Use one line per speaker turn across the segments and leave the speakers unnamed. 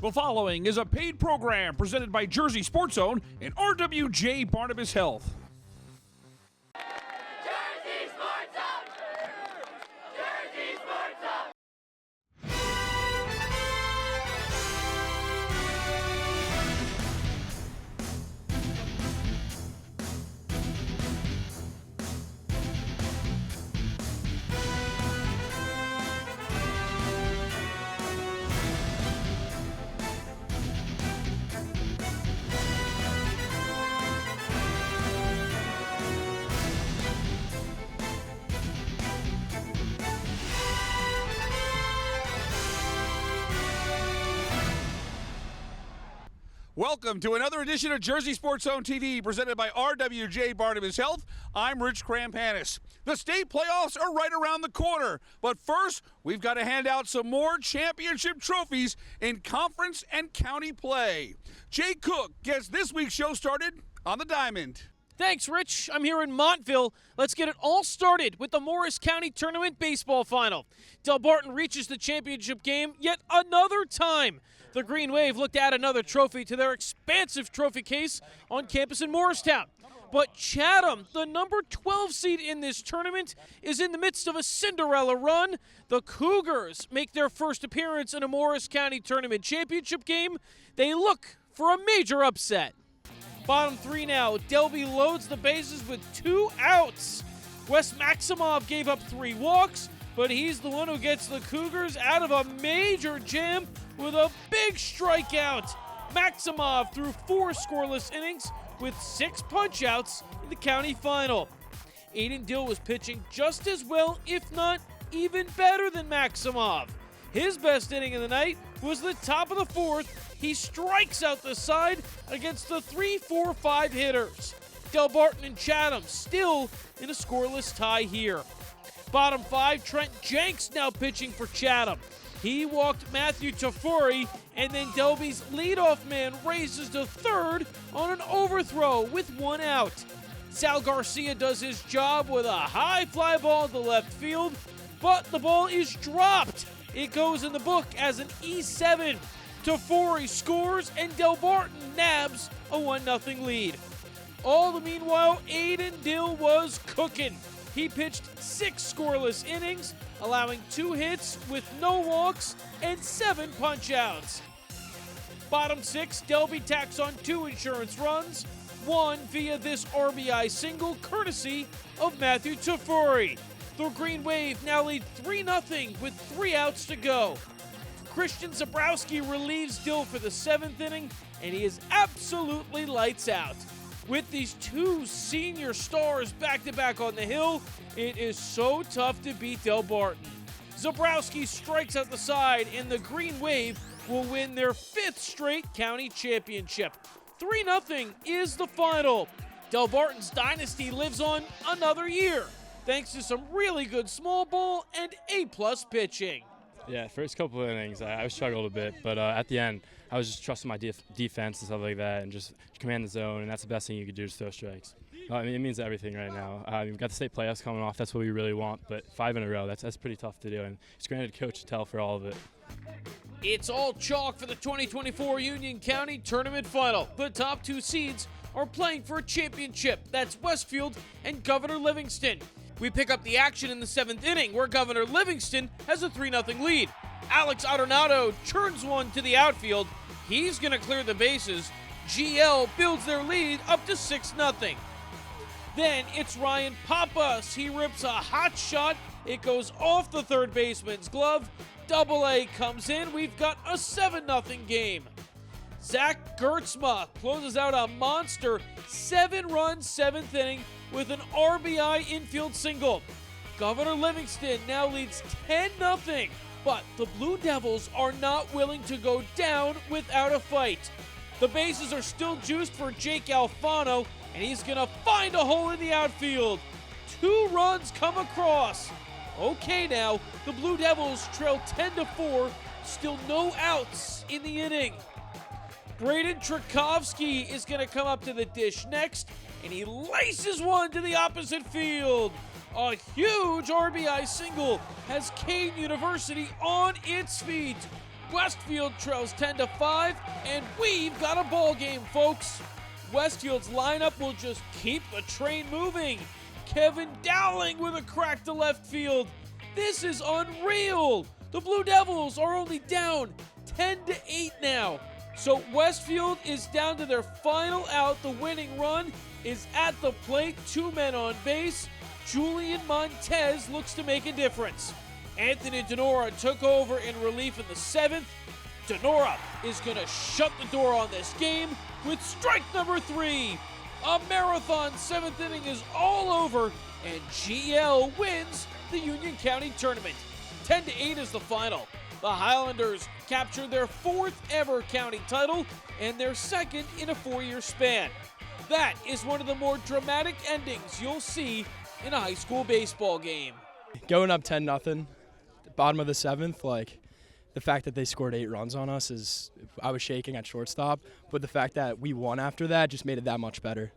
The following is a paid program presented by Jersey Sports Zone and RWJ Barnabas Health.
Jersey Sports Zone! Jersey Sports Zone!
Welcome to another edition of Jersey Sports Zone TV presented by RWJ Barnabas Health. I'm Rich Krampanis. The state playoffs are right around the corner, but first we've got to hand out some more championship trophies in conference and county play. Jay Cook gets this week's show started on the diamond.
Thanks, Rich. I'm here in Montville. Let's get it all started with the Morris County Tournament Baseball Final. Del Barton reaches the championship game yet another time. The Green Wave looked to add another trophy to their expansive trophy case on campus in Morristown. But Chatham, the number 12 seed in this tournament, is in the midst of a Cinderella run. The Cougars make their first appearance in a Morris County Tournament Championship game. They look for a major upset. Bottom three now. Delby loads the bases with 2 outs. Wes Maximov gave up 3 walks, but he's the one who gets the Cougars out of a major jam with a big strikeout. Maximov threw 4 scoreless innings with 6 punch-outs in the county final. Aiden Dill was pitching just as well, if not even better than Maximov. His best inning of the night was the top of the 4th. He strikes out the side against the 3-4-5 hitters. Del Barton and Chatham still in a scoreless tie here. Bottom 5, Trent Jenks now pitching for Chatham. He walked Matthew Tafuri, and then Delby's leadoff man raises to third on an overthrow with 1 out. Sal Garcia does his job with a high fly ball to left field, but the ball is dropped. It goes in the book as an E7. Tafuri scores, and Del Barton nabs a 1-0 lead. All the meanwhile, Aiden Dill was cooking. He pitched 6 scoreless innings, allowing 2 hits with no walks and 7 punch-outs. Bottom 6, Delby tacks on 2 insurance runs, 1 via this RBI single courtesy of Matthew Tafuri. The Green Wave now lead 3-0 with 3 outs to go. Christian Zabrowski relieves Dill for the 7th inning, and he is absolutely lights out. With these 2 senior stars back-to-back on the hill, it is so tough to beat Del Barton. Zabrowski strikes out the side, and the Green Wave will win their 5th straight county championship. 3-0 is the final. Del Barton's dynasty lives on another year, thanks to some really good small ball and A-plus pitching.
Yeah, first couple of innings, I struggled a bit, but at the end, I was just trusting my defense and stuff like that and just command the zone, and that's the best thing you could do is throw strikes. I mean, it means everything right now. We've got the state playoffs coming off. That's what we really want, but 5 in a row, that's pretty tough to do, and it's granted Coach Tell for all of it.
It's all chalk for the 2024 Union County Tournament Final. The top 2 seeds are playing for a championship. That's Westfield and Governor Livingston. We pick up the action in the 7th inning, where Governor Livingston has a 3-0 lead. Alex Adornado churns one to the outfield. He's going to clear the bases. GL builds their lead up to 6-0. Then it's Ryan Pappas. He rips a hot shot. It goes off the third baseman's glove. Double-A comes in. We've got a 7-0 game. Zach Gertzma closes out a monster 7-run 7th inning with an RBI infield single. Governor Livingston now leads 10-0, but the Blue Devils are not willing to go down without a fight. The bases are still juiced for Jake Alfano, and he's going to find a hole in the outfield. 2 runs come across. Okay now, the Blue Devils trail 10-4, still no outs in the inning. Braden Tchaikovsky is going to come up to the dish next, and he laces one to the opposite field. A huge RBI single has Kane University on its feet. Westfield trails 10-5, and we've got a ball game, folks. Westfield's lineup will just keep the train moving. Kevin Dowling with a crack to left field. This is unreal. The Blue Devils are only down 10-8 now. So Westfield is down to their final out. The winning run is at the plate. 2 men on base. Julian Montez looks to make a difference. Anthony Denora took over in relief in the 7th. Denora is going to shut the door on this game with strike number 3. A marathon 7th inning is all over, and GL wins the Union County tournament. 10-8 is the final. The Highlanders captured their 4th ever county title and their 2nd in a 4-year span. That is one of the more dramatic endings you'll see in a high school baseball game.
Going up 10-0, bottom of the 7th, like the fact that they scored 8 runs on us is, I was shaking at shortstop, but the fact that we won after that just made it that much better.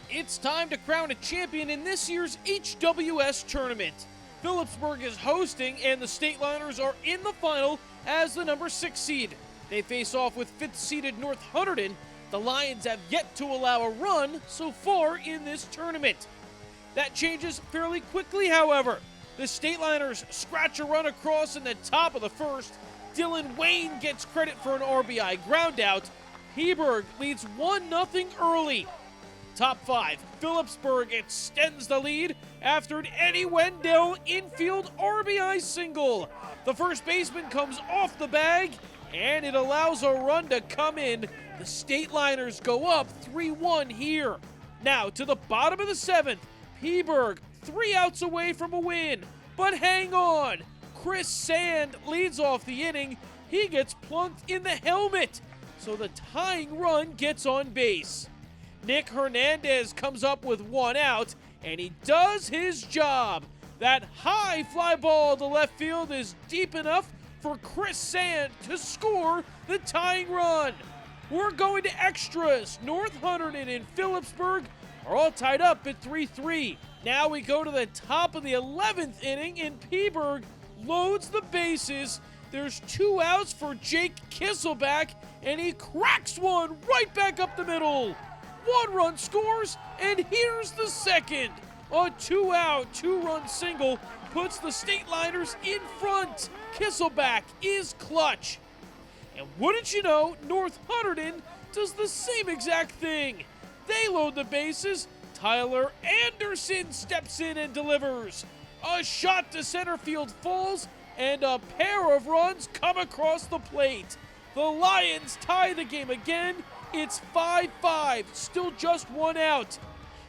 It's time to crown a champion in this year's HWS tournament. Phillipsburg is hosting, and the Stateliners are in the final as the number 6 seed. They face off with 5th-seeded North Hunterdon. The Lions have yet to allow a run so far in this tournament. That changes fairly quickly, however. The Stateliners scratch a run across in the top of the 1st. Dylan Wayne gets credit for an RBI groundout. Heberg leads 1-0 early. Top 5, Phillipsburg extends the lead after an Eddie Wendell infield RBI single. The first baseman comes off the bag, and it allows a run to come in. The Stateliners go up 3-1 here. Now to the bottom of the 7th, Heberg 3 outs away from a win. But hang on, Chris Sand leads off the inning. He gets plunked in the helmet, so the tying run gets on base. Nick Hernandez comes up with 1 out, and he does his job. That high fly ball to left field is deep enough for Chris Sand to score the tying run. We're going to extras. North Hunterdon and Phillipsburg are all tied up at 3-3. Now we go to the top of the 11th inning, and Peaburg loads the bases. There's 2 outs for Jake Kisselback, and he cracks one right back up the middle. 1 run scores, and here's the second. A 2-out, 2-run single puts the Stateliners in front. Kisselback is clutch. And wouldn't you know, North Hunterdon does the same exact thing. They load the bases. Tyler Anderson steps in and delivers. A shot to center field falls, and a pair of runs come across the plate. The Lions tie the game again. It's 5-5, still just 1 out.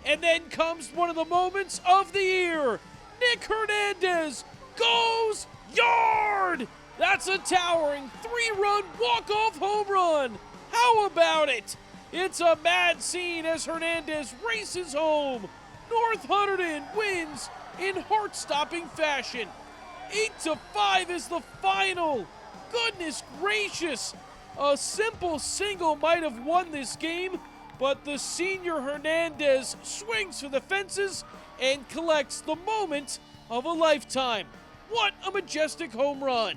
And then comes one of the moments of the year. Nick Hernandez goes yard! That's a towering 3-run walk-off home run. How about it? It's a mad scene as Hernandez races home. North Hunterdon wins in heart-stopping fashion. 8-5 is the final. Goodness gracious. A simple single might have won this game, but the senior Hernandez swings for the fences and collects the moment of a lifetime. What a majestic home run.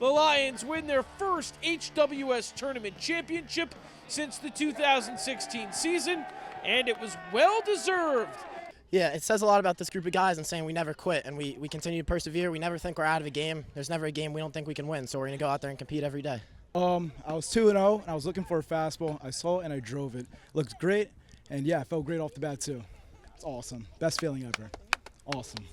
The Lions win their first HWS tournament championship since the 2016 season, and it was well-deserved.
Yeah, it says a lot about this group of guys and saying we never quit and we continue to persevere. We never think we're out of a game. There's never a game we don't think we can win, so we're going to go out there and compete every day.
I was 2-0, and I was looking for a fastball. I saw it, and I drove it. Looked great, and yeah, I felt great off the bat, too. It's awesome. Best feeling ever. Awesome.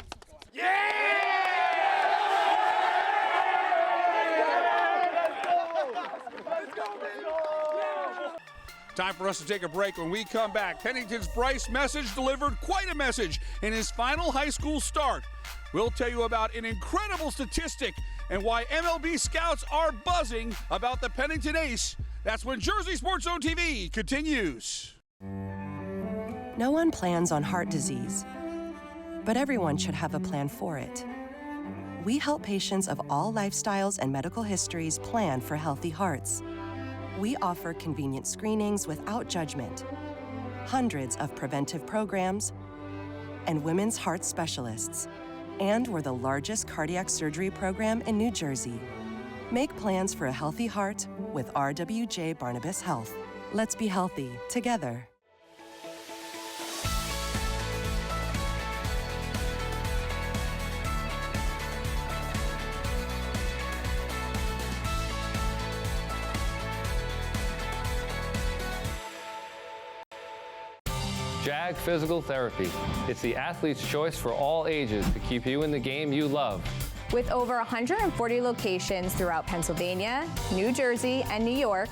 Time for us to take a break. When we come back, Pennington's Bryce Message delivered quite a message in his final high school start. We'll tell you about an incredible statistic and why MLB scouts are buzzing about the Pennington Ace. That's when Jersey Sports Zone TV continues.
No one plans on heart disease, but everyone should have a plan for it. We help patients of all lifestyles and medical histories plan for healthy hearts. We offer convenient screenings without judgment, hundreds of preventive programs, and women's heart specialists. And we're the largest cardiac surgery program in New Jersey. Make plans for a healthy heart with RWJ Barnabas Health. Let's be healthy together.
JAG Physical Therapy. It's the athlete's choice for all ages to keep you in the game you love.
With over 140 locations throughout Pennsylvania, New Jersey, and New York,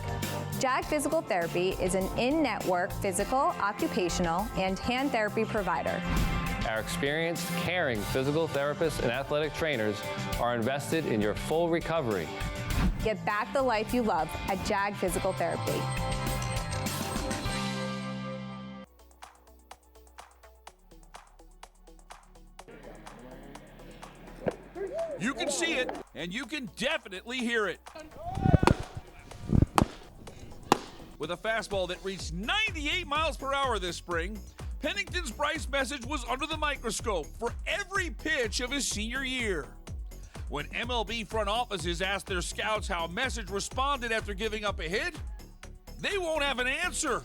JAG Physical Therapy is an in-network physical, occupational, and hand therapy provider.
Our experienced, caring physical therapists and athletic trainers are invested in your full recovery.
Get back the life you love at JAG Physical Therapy.
You can see it, and you can definitely hear it. With a fastball that reached 98 miles per hour this spring, Pennington's Bryce Message was under the microscope for every pitch of his senior year. When MLB front offices asked their scouts how Message responded after giving up a hit, they won't have an answer.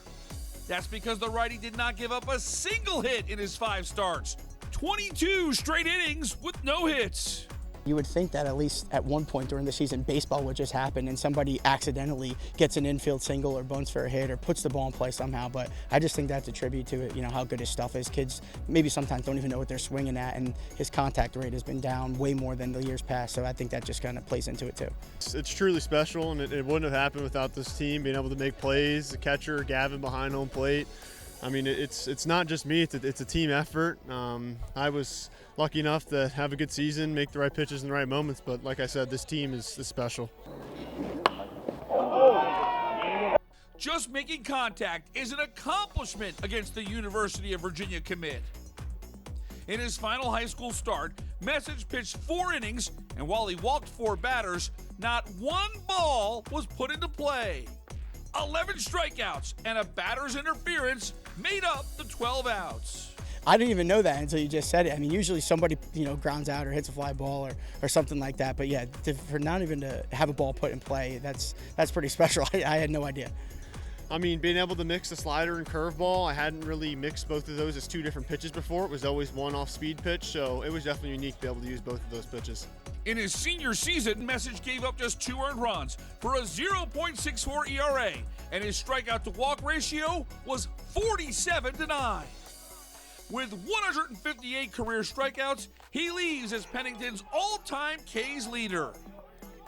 That's because the righty did not give up a single hit in his 5 starts, 22 straight innings with no hits.
You would think that at least at one point during the season, baseball would just happen and somebody accidentally gets an infield single or buns for a hit or puts the ball in play somehow. But I just think that's a tribute to it, how good his stuff is. Kids maybe sometimes don't even know what they're swinging at, and his contact rate has been down way more than the years past. So I think that just kind of plays into it too.
It's truly special, and it wouldn't have happened without this team being able to make plays. The catcher, Gavin, behind home plate. I mean, it's not just me, it's a team effort. I was lucky enough to have a good season, make the right pitches in the right moments, but like I said, this team is special.
Just making contact is an accomplishment against the University of Virginia commit. In his final high school start, Message pitched 4 innings, and while he walked 4 batters, not one ball was put into play. 11 strikeouts and a batter's interference made up the 12 outs.
I didn't even know that until you just said it. I mean, usually somebody, grounds out or hits a fly ball or something like that. But yeah, for not even to have a ball put in play, that's pretty special. I had no idea.
I mean, being able to mix the slider and curveball, I hadn't really mixed both of those as 2 different pitches before. It was always one off-speed pitch, so it was definitely unique to be able to use both of those pitches.
In his senior season, Message gave up just 2 earned runs for a 0.64 ERA, and his strikeout-to-walk ratio was 47-9. With 158 career strikeouts, he leads as Pennington's all-time Ks leader.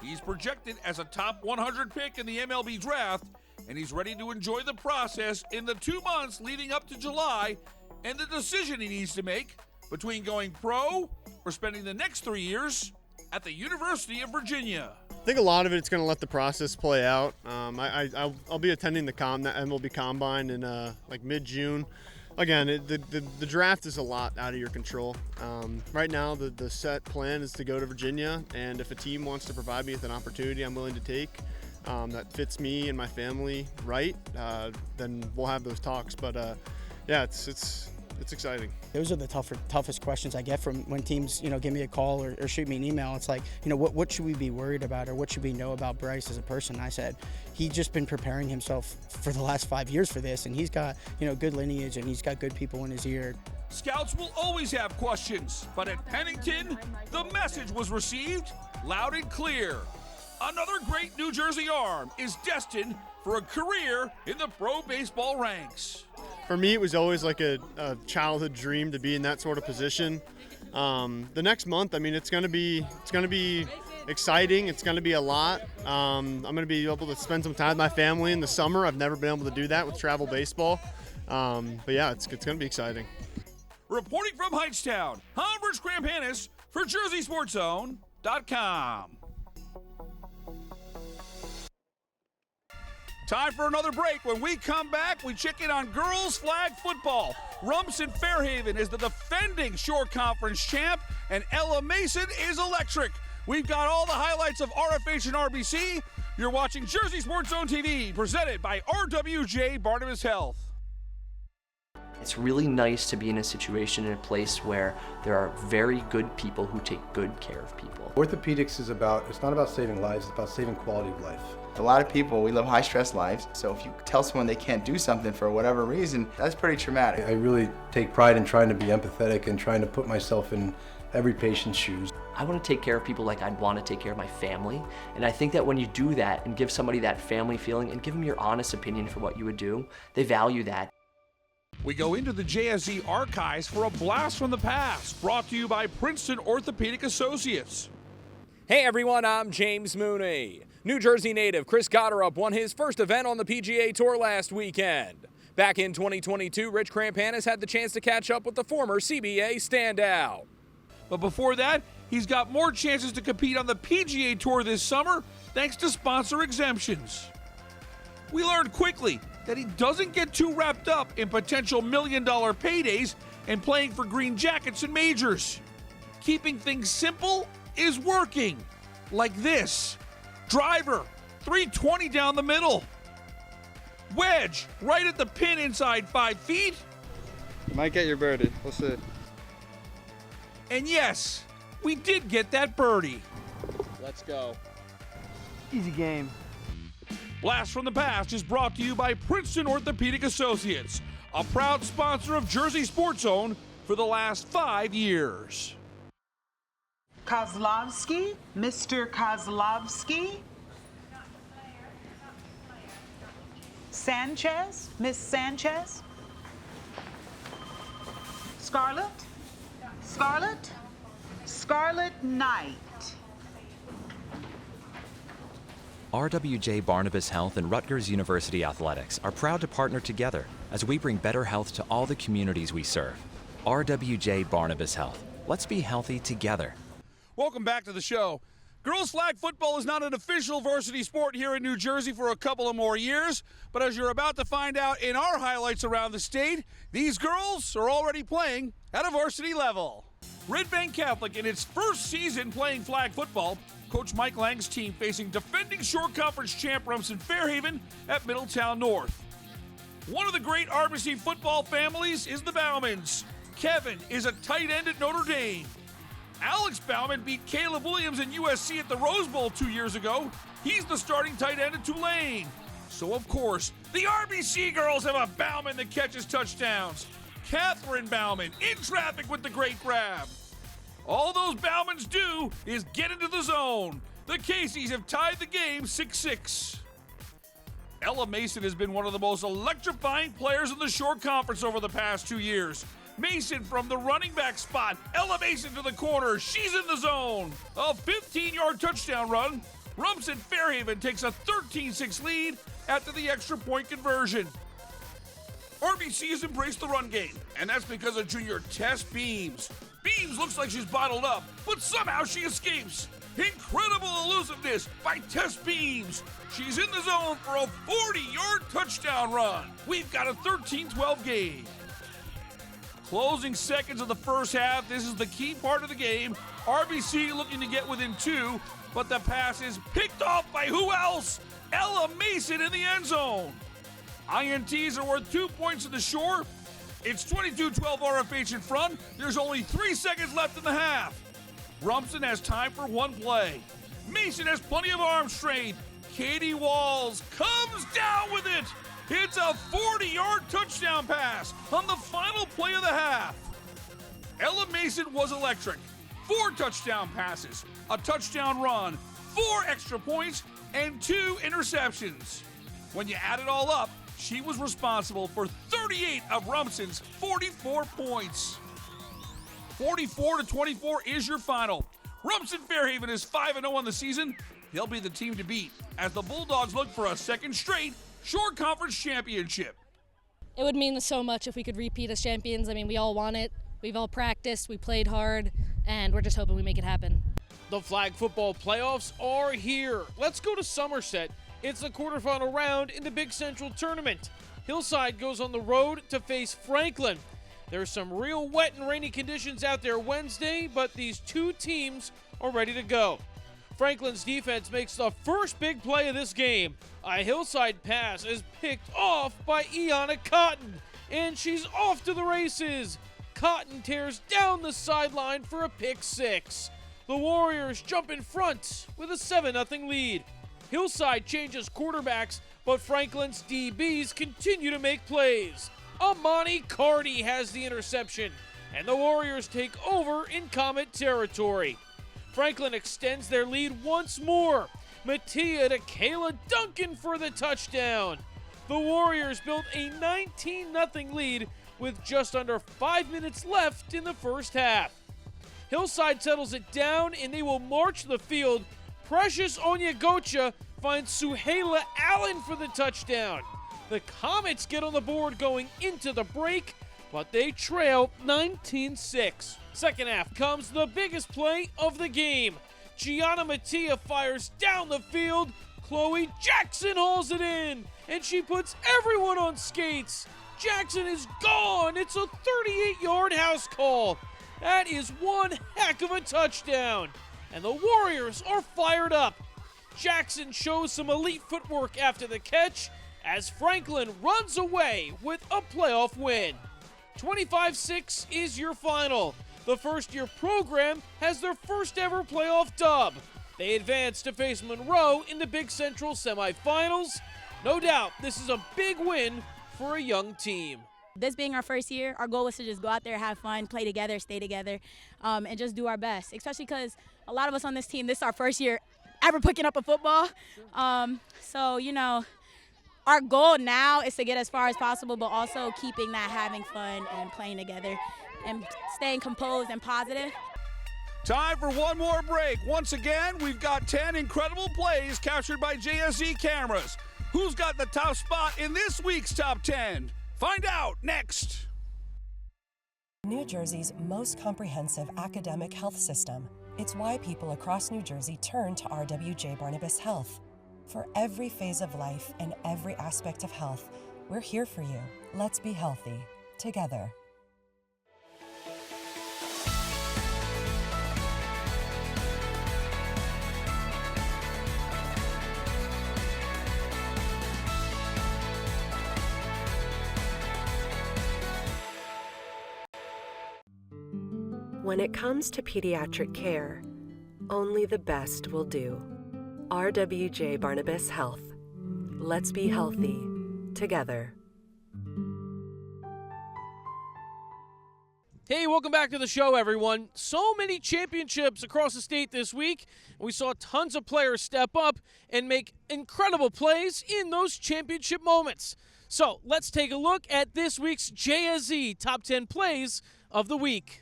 He's projected as a top 100 pick in the MLB draft, and he's ready to enjoy the process in the 2 months leading up to July and the decision he needs to make between going pro or spending the next 3 years at the University of Virginia.
I think a lot of it's going to let the process play out. I'll be attending the MLB Combine in mid-June. Again, the draft is a lot out of your control. Right now, the set plan is to go to Virginia, and if a team wants to provide me with an opportunity I'm willing to take that fits me and my family right, then we'll have those talks. But yeah, it's exciting.
Those are the toughest questions I get from when teams, give me a call or shoot me an email. It's like, what should we be worried about, or what should we know about Bryce as a person? I said, he's just been preparing himself for the last 5 years for this, and he's got, good lineage, and he's got good people in his ear.
Scouts will always have questions, but at Pennington, the message was received loud and clear. Another great New Jersey arm is destined for a career in the pro baseball ranks.
For me, it was always like a childhood dream to be in that sort of position. The next month, I mean, it's going to be exciting. It's going to be a lot. I'm going to be able to spend some time with my family in the summer. I've never been able to do that with travel baseball. But yeah, it's going to be exciting.
Reporting from Hightstown, I'm Rich Krampanis for JerseySportsZone.com. Time for another break. When we come back, we check in on girls flag football. Rumson Fairhaven is the defending Shore Conference champ, and Ella Mason is electric. We've got all the highlights of RFH and RBC. You're watching Jersey Sports Zone TV, presented by RWJ Barnabas Health.
It's really nice to be in a situation, in a place where there are very good people who take good care of people.
Orthopedics is it's not about saving lives, it's about saving quality of life.
A lot of people, we live high stress lives, so if you tell someone they can't do something for whatever reason, that's pretty traumatic.
I really take pride in trying to be empathetic and trying to put myself in every patient's shoes.
I want to take care of people like I'd want to take care of my family. And I think that when you do that and give somebody that family feeling and give them your honest opinion for what you would do, they value that.
We go into the JSE archives for a blast from the past, brought to you by Princeton Orthopedic Associates.
Hey everyone, I'm James Mooney. New Jersey native Chris Gotterup won his first event on the PGA Tour last weekend. Back in 2022, Rich Crampanis had the chance to catch up with the former CBA standout.
But before that, he's got more chances to compete on the PGA Tour this summer thanks to sponsor exemptions. We learned quickly that he doesn't get too wrapped up in potential $1 million paydays and playing for green jackets and majors. Keeping things simple is working. Like this. Driver, 320 down the middle. Wedge, right at the pin inside 5 feet.
You might get your birdie. We'll see.
And yes, we did get that birdie.
Let's go.
Easy game.
Blast from the Past is brought to you by Princeton Orthopedic Associates, a proud sponsor of Jersey Sports Zone for the last 5 years.
Kozlowski, Mr. Kozlowski. Sanchez, Miss Sanchez. Scarlett, Scarlett Knight.
RWJ Barnabas Health and Rutgers University Athletics are proud to partner together as we bring better health to all the communities we serve. RWJ Barnabas Health. Let's be healthy together.
Welcome back to the show. Girls flag football is not an official varsity sport here in New Jersey for a couple of more years, but as you're about to find out in our highlights around the state, these girls are already playing at a varsity level. Red Bank Catholic in its first season playing flag football, Coach Mike Lang's team facing defending Shore Conference champ Rumson Fairhaven at Middletown North. One of the great RBC football families is the Baumans. Kevin is a tight end at Notre Dame. Alex Bauman beat Caleb Williams in USC at the Rose Bowl 2 years ago. He's the starting tight end at Tulane. So, of course, the RBC girls have a Bauman that catches touchdowns. Catherine Bauman in traffic with the great grab. All those Baumans do is get into the zone. The Caseys have tied the game 6-6. Ella Mason has been one of the most electrifying players in the Shore Conference over the past 2 years. Mason from the running back spot. Ella Mason to the corner. She's in the zone. A 15-yard touchdown run. Rumson Fairhaven takes a 13-6 lead after the extra point conversion. RBC has embraced the run game, and that's because of junior Tess Beams. Beams looks like she's bottled up, but somehow she escapes. Incredible elusiveness by Tess Beams. She's in the zone for a 40-yard touchdown run. We've got a 13-12 game. Closing seconds of the first half, this is the key part of the game. RBC looking to get within 2, but the pass is picked off by who else? Ella Mason in the end zone. INTs are worth 2 points to the Shore. It's 22-12 RFH in front. There's only 3 seconds left in the half. Rumson has time for one play. Mason has plenty of arm strength. Katie Walls comes down with it. It's a 40-yard touchdown pass on the final play of the half. Ella Mason was electric. 4 touchdown passes, a touchdown run, 4 extra points, and 2 interceptions. When you add it all up, she was responsible for 38 of Rumson's 44 points. 44-24 is your final. Rumson Fairhaven is 5-0 on the season. They'll be the team to beat as the Bulldogs look for a second straight Shore Conference championship.
It would mean so much if we could repeat as champions. I mean, we all want it. We've all practiced, we played hard, and we're just hoping we make it happen.
The flag football playoffs are here. Let's go to Somerset. It's the quarterfinal round in the Big Central Tournament. Hillside goes on the road to face Franklin. There's some real wet and rainy conditions out there Wednesday, but these 2 teams are ready to go. Franklin's defense makes the first big play of this game. A Hillside pass is picked off by Iana Cotton. and she's off to the races. Cotton tears down the sideline for a pick six. The Warriors jump in front with a 7-0 lead. Hillside changes quarterbacks, but Franklin's DBs continue to make plays. Amani Cardi has the interception, and the Warriors take over in Comet territory. Franklin extends their lead once more. Mattia to Kayla Duncan for the touchdown. The Warriors built a 19-0 lead with just under 5 minutes left in the first half. Hillside settles it down, and they will march the field. Precious Onyegocha finds Suhaila Allen for the touchdown. The Comets get on the board going into the break, but they trail 19-6. Second half comes the biggest play of the game. Gianna Mattia fires down the field. Chloe Jackson hauls it in, and she puts everyone on skates. Jackson is gone. It's a 38-yard house call. That is one heck of a touchdown, and the Warriors are fired up. Jackson shows some elite footwork after the catch as Franklin runs away with a playoff win. 25-6 is your final. The first-year program has their first ever playoff dub. They advance to face Monroe in the Big Central semifinals. No doubt this is a big win for a young team.
This being our first year, our goal was to just go out there, have fun, play together, stay together, and just do our best, especially because a lot of us on this team, this is our first year ever picking up a football. So, you know, our goal now is to get as far as possible, but also keeping that having fun and playing together and staying composed and positive.
Time for one more break. Once again, we've got 10 incredible plays captured by JSE cameras. Who's got the top spot in this week's top 10? Find out next.
New Jersey's most comprehensive academic health system. It's why people across New Jersey turn to RWJ-Barnabas Health. For every phase of life and every aspect of health, we're here for you. Let's be healthy together. When it comes to pediatric care, only the best will do. RWJ-Barnabas Health. Let's be healthy together.
Hey, welcome back to the show, everyone. So many championships across the state this week. We saw tons of players step up and make incredible plays in those championship moments. So let's take a look at this week's JSE Top 10 Plays of the Week.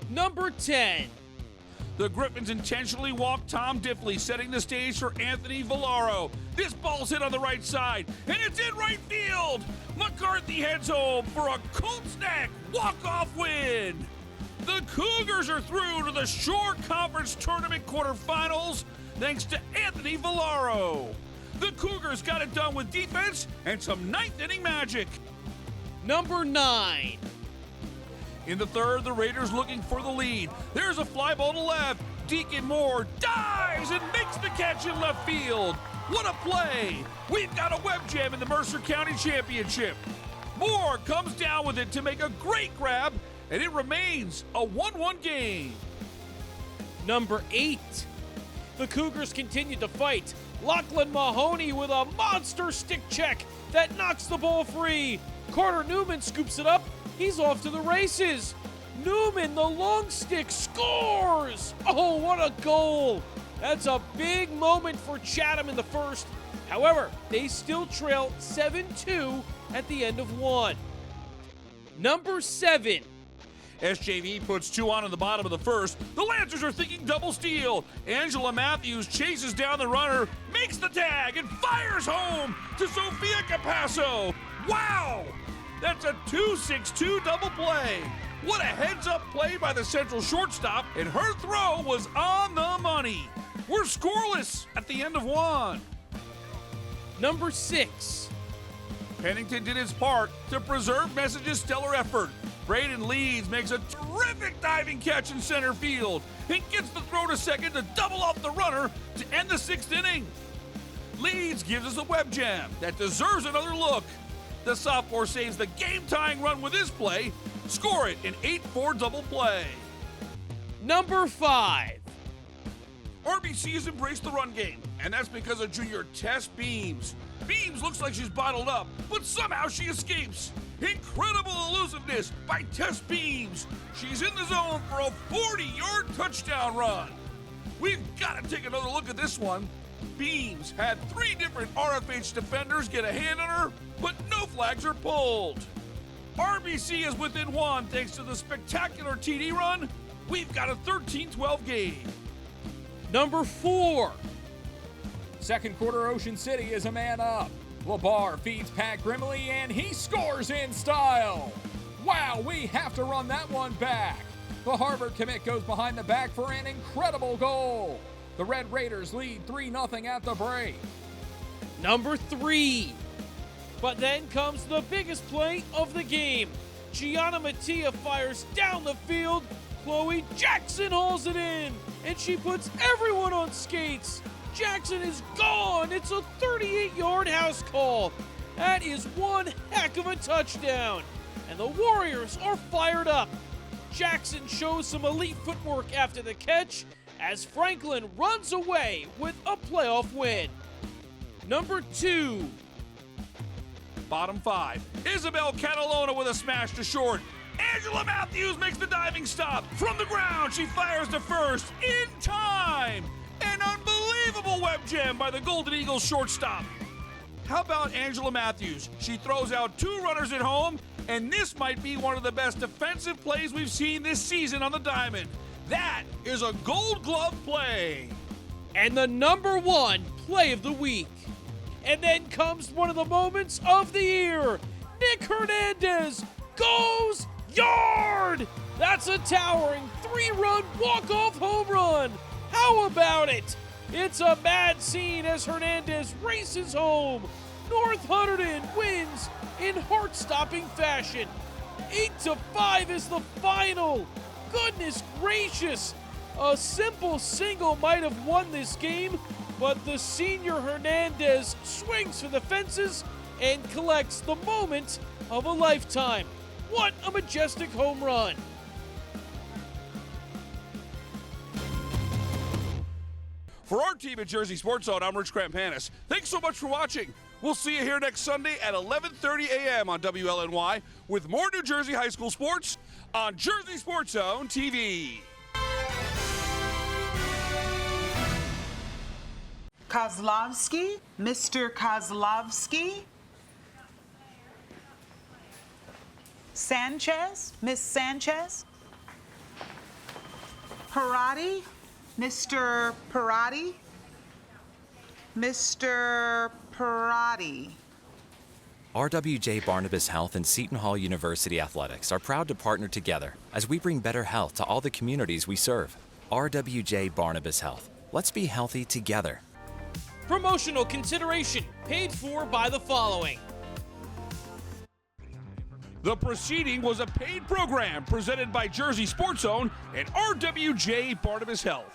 Number 10.
The Griffins intentionally walk Tom Diffley, setting the stage for Anthony Villaro. This ball's hit on the right side, and it's in right field. McCarthy heads home for a Colts Neck walk-off win. The Cougars are through to the Shore Conference Tournament quarterfinals thanks to Anthony Villaro. The Cougars got it done with defense and some ninth-inning magic.
Number 9.
In the third, the Raiders looking for the lead. There's a fly ball to left. Deacon Moore dives and makes the catch in left field. What a play! We've got a web jam in the Mercer County Championship. Moore comes down with it to make a great grab, and it remains a 1-1 game.
Number 8. The Cougars continue to fight. Lachlan Mahoney with a monster stick check that knocks the ball free. Carter Newman scoops it up. He's off to the races. Newman, the long stick, scores! Oh, what a goal! That's a big moment for Chatham in the first. However, they still trail 7-2 at the end of one. Number 7.
SJV puts 2 on in the bottom of the first. The Lancers are thinking double steal. Angela Matthews chases down the runner, makes the tag, and fires home to Sophia Capasso. Wow! That's a 2-6-2 double play. What a heads-up play by the Central shortstop, and her throw was on the money. We're scoreless at the end of one.
Number 6.
Pennington did his part to preserve Message's stellar effort. Braden Leeds makes a terrific diving catch in center field and gets the throw to second to double off the runner to end the 6th inning. Leeds gives us a web jam that deserves another look. The sophomore saves the game-tying run with his play. Score it in 8-4 double play.
Number 5.
RBC has embraced the run game, and that's because of junior Tess Beams. Beams looks like she's bottled up, but somehow she escapes. Incredible elusiveness by Tess Beams. She's in the zone for a 40-yard touchdown run. We've got to take another look at this one. Beams had 3 different RFH defenders get a hand on her, but no flags are pulled. RBC is within 1 thanks to the spectacular TD run. We've got a 13-12 game.
Number 4.
Second quarter, Ocean City is a man up. LeBar feeds Pat Grimley, and he scores in style. Wow, we have to run that one back. The Harvard commit goes behind the back for an incredible goal. The Red Raiders lead 3-0 at the break.
Number 3. But then comes the biggest play of the game. Gianna Mattia fires down the field. Chloe Jackson hauls it in, and she puts everyone on skates. Jackson is gone. It's a 38-yard house call. That is one heck of a touchdown. And the Warriors are fired up. Jackson shows some elite footwork after the catch as Franklin runs away with a playoff win. Number 2.
Bottom 5. Isabel Catalona with a smash to short. Angela Matthews makes the diving stop. From the ground, she fires to first in time. An unbelievable web jam by the Golden Eagles shortstop. How about Angela Matthews? She throws out 2 runners at home, and this might be one of the best defensive plays we've seen this season on the diamond. That is a Gold Glove play.
And the number 1 play of the week. And then comes one of the moments of the year. Nick Hernandez goes yard! That's a towering 3-run walk-off home run. How about it? It's a mad scene as Hernandez races home. North Hunterdon wins in heart-stopping fashion. 8-5 is the final. Goodness gracious. A simple single might have won this game, but the senior Hernandez swings for the fences and collects the moment of a lifetime. What a majestic home run.
For our team at Jersey Sports Zone, I'm Rich Krampanis. Thanks so much for watching. We'll see you here next Sunday at 11:30 a.m. on WLNY with more New Jersey high school sports on Jersey Sports Zone TV.
Kozlowski, Mr. Kozlowski. Sanchez, Miss Sanchez. Parati, Mr. Parati. Mr. Parati.
RWJ Barnabas Health and Seton Hall University Athletics are proud to partner together as we bring better health to all the communities we serve. RWJ Barnabas Health. Let's be healthy together.
Promotional consideration paid for by the following.
The proceeding was a paid program presented by Jersey Sports Zone and RWJ Barnabas Health.